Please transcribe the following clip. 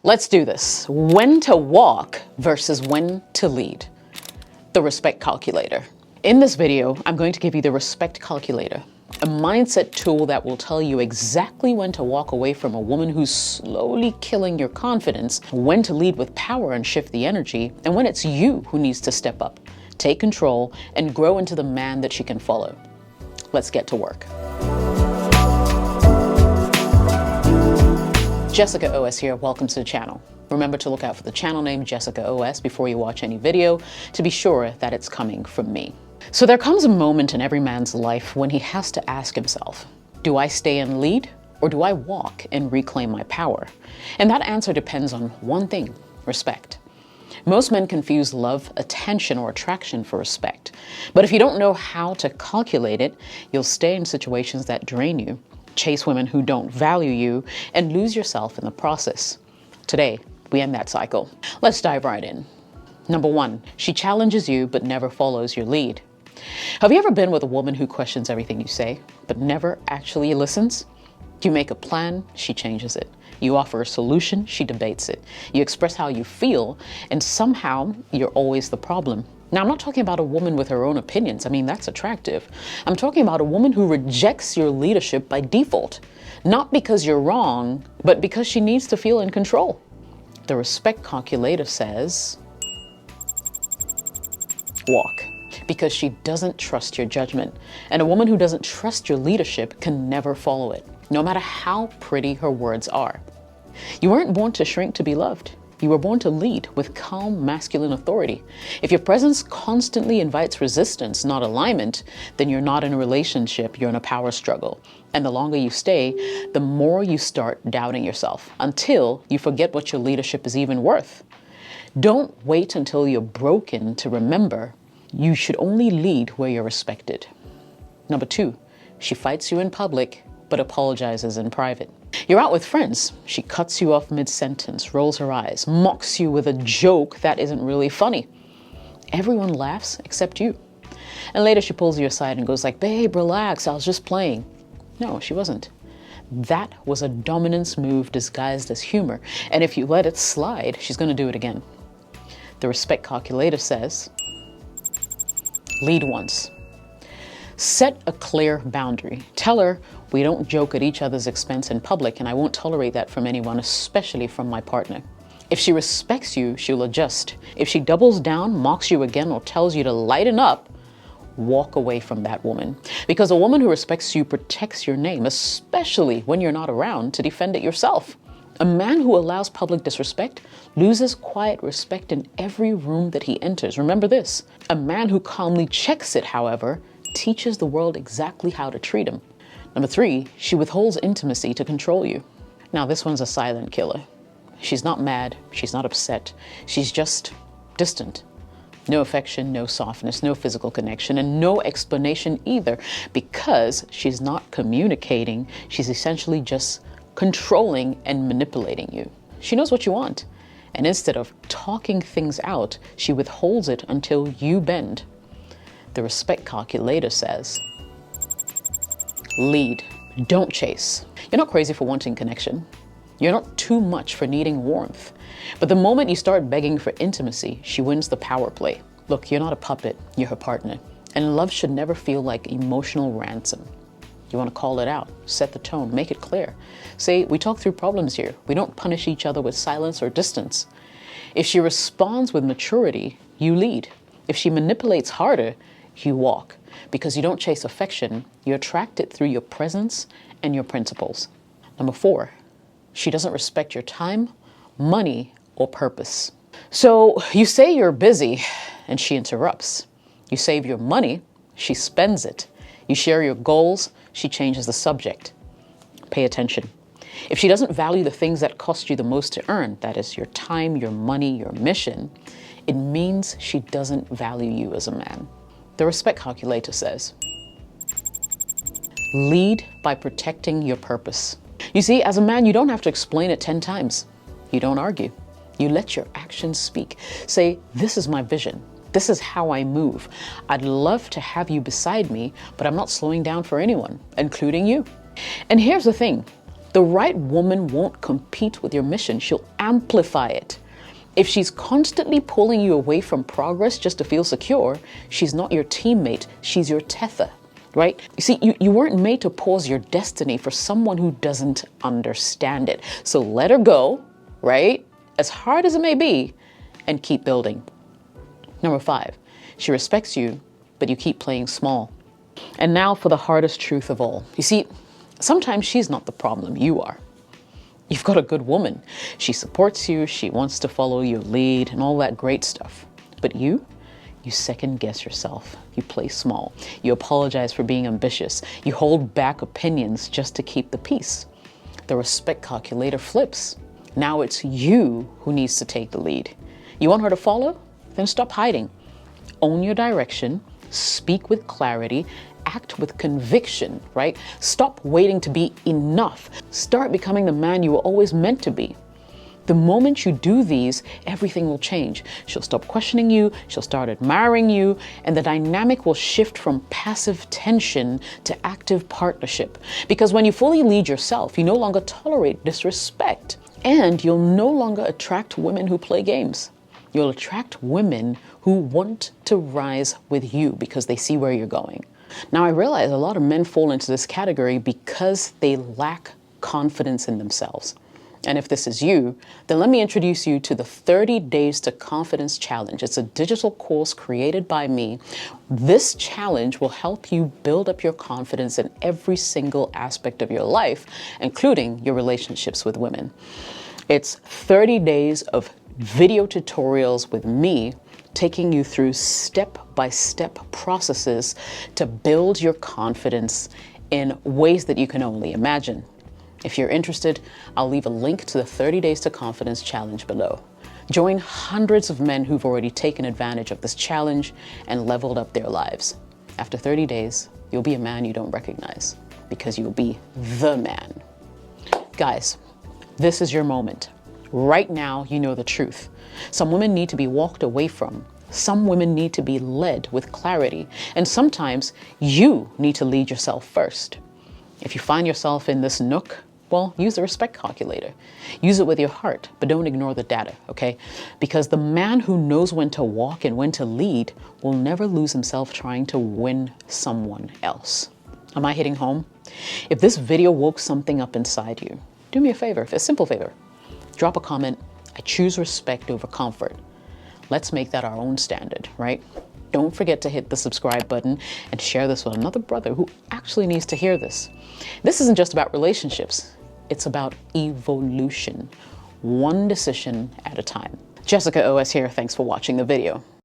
Let's do this. When to walk versus when to lead. The respect calculator. In this video, I'm going to give you the respect calculator, a mindset tool that will tell you exactly when to walk away from a woman who's slowly killing your confidence, when to lead with power and shift the energy, and when it's you who needs to step up, take control, and grow into the man that she can follow. Let's get to work. Jessica OS here, welcome to the channel. Remember to look out for the channel name Jessica OS before you watch any video to be sure that it's coming from me. So there comes a moment in every man's life when he has to ask himself, do I stay and lead or do I walk and reclaim my power? And that answer depends on one thing, respect. Most men confuse love, attention, or attraction for respect. But if you don't know how to calculate it, you'll stay in situations that drain you, chase women who don't value you, and lose yourself in the process. Today, we end that cycle. Let's dive right in. Number 1, she challenges you but never follows your lead. Have you ever been with a woman who questions everything you say, but never actually listens? You make a plan, she changes it. You offer a solution, she debates it. You express how you feel, and somehow you're always the problem. Now, I'm not talking about a woman with her own opinions. I mean, that's attractive. I'm talking about a woman who rejects your leadership by default, not because you're wrong, but because she needs to feel in control. The respect calculator says, walk, because she doesn't trust your judgment. And a woman who doesn't trust your leadership can never follow it, no matter how pretty her words are. You weren't born to shrink to be loved. You were born to lead with calm, masculine authority. If your presence constantly invites resistance, not alignment, then you're not in a relationship, you're in a power struggle. And the longer you stay, the more you start doubting yourself, until you forget what your leadership is even worth. Don't wait until you're broken to remember you should only lead where you're respected. Number 2, she fights you in public, but apologizes in private. You're out with friends. She cuts you off mid-sentence, rolls her eyes, mocks you with a joke that isn't really funny. Everyone laughs except you. And later she pulls you aside and goes like, babe, relax, I was just playing. No, she wasn't. That was a dominance move disguised as humor. And if you let it slide, she's going to do it again. The respect calculator says, lead once. Set a clear boundary. Tell her, we don't joke at each other's expense in public, and I won't tolerate that from anyone, especially from my partner. If she respects you, she'll adjust. If she doubles down, mocks you again, or tells you to lighten up, walk away from that woman. Because a woman who respects you protects your name, especially when you're not around to defend it yourself. A man who allows public disrespect loses quiet respect in every room that he enters. Remember this. A man who calmly checks it, however, teaches the world exactly how to treat him. Number 3, she withholds intimacy to control you. Now, this one's a silent killer. She's not mad, she's not upset, she's just distant. No affection, no softness, no physical connection, and no explanation either, because she's not communicating. She's essentially just controlling and manipulating you. She knows what you want, and instead of talking things out, she withholds it until you bend. The respect calculator says, lead, don't chase. You're not crazy for wanting connection. You're not too much for needing warmth. But the moment you start begging for intimacy, she wins the power play. Look, you're not a puppet, you're her partner. And love should never feel like emotional ransom. You want to call it out, set the tone, make it clear. Say, we talk through problems here. We don't punish each other with silence or distance. If she responds with maturity, you lead. If she manipulates harder, you walk. Because you don't chase affection, you attract it through your presence and your principles. Number 4, she doesn't respect your time, money, or purpose. So you say you're busy, and she interrupts. You save your money, she spends it. You share your goals, she changes the subject. Pay attention. If she doesn't value the things that cost you the most to earn, that is your time, your money, your mission, it means she doesn't value you as a man. The respect calculator says, lead by protecting your purpose. You see, as a man, you don't have to explain it 10 times. You don't argue. You let your actions speak. Say, this is my vision. This is how I move. I'd love to have you beside me, but I'm not slowing down for anyone, including you. And here's the thing. The right woman won't compete with your mission. She'll amplify it. If she's constantly pulling you away from progress just to feel secure, she's not your teammate, she's your tether, right? You see, you weren't made to pause your destiny for someone who doesn't understand it. So let her go, right? As hard as it may be, and keep building. Number 5, she respects you, but you keep playing small. And now for the hardest truth of all. You see, sometimes she's not the problem, you are. You've got a good woman. She supports you, she wants to follow your lead and all that great stuff. But you second guess yourself. You play small. You apologize for being ambitious. You hold back opinions just to keep the peace. The respect calculator flips. Now it's you who needs to take the lead. You want her to follow? Then stop hiding. Own your direction, speak with clarity, act with conviction, right? Stop waiting to be enough. Start becoming the man you were always meant to be. The moment you do these, everything will change. She'll stop questioning you, she'll start admiring you, and the dynamic will shift from passive tension to active partnership. Because when you fully lead yourself, you no longer tolerate disrespect, and you'll no longer attract women who play games. You'll attract women who want to rise with you because they see where you're going. Now, I realize a lot of men fall into this category because they lack confidence in themselves. And if this is you, then let me introduce you to the 30 Days to Confidence Challenge. It's a digital course created by me. This challenge will help you build up your confidence in every single aspect of your life, including your relationships with women. It's 30 days of video tutorials with me, taking you through step-by-step processes to build your confidence in ways that you can only imagine. If you're interested, I'll leave a link to the 30 Days to Confidence Challenge below. Join hundreds of men who've already taken advantage of this challenge and leveled up their lives. After 30 days, you'll be a man you don't recognize because you'll be the man. Guys, this is your moment. Right now, you know the truth. Some women need to be walked away from. Some women need to be led with clarity. And sometimes you need to lead yourself first. If you find yourself in this nook, well, use the respect calculator. Use it with your heart, but don't ignore the data, okay? Because the man who knows when to walk and when to lead will never lose himself trying to win someone else. Am I hitting home? If this video woke something up inside you, do me a favor, a simple favor. Drop a comment. I choose respect over comfort. Let's make that our own standard, right? Don't forget to hit the subscribe button and share this with another brother who actually needs to hear this. This isn't just about relationships. It's about evolution, one decision at a time. Jessica OS here. Thanks for watching the video.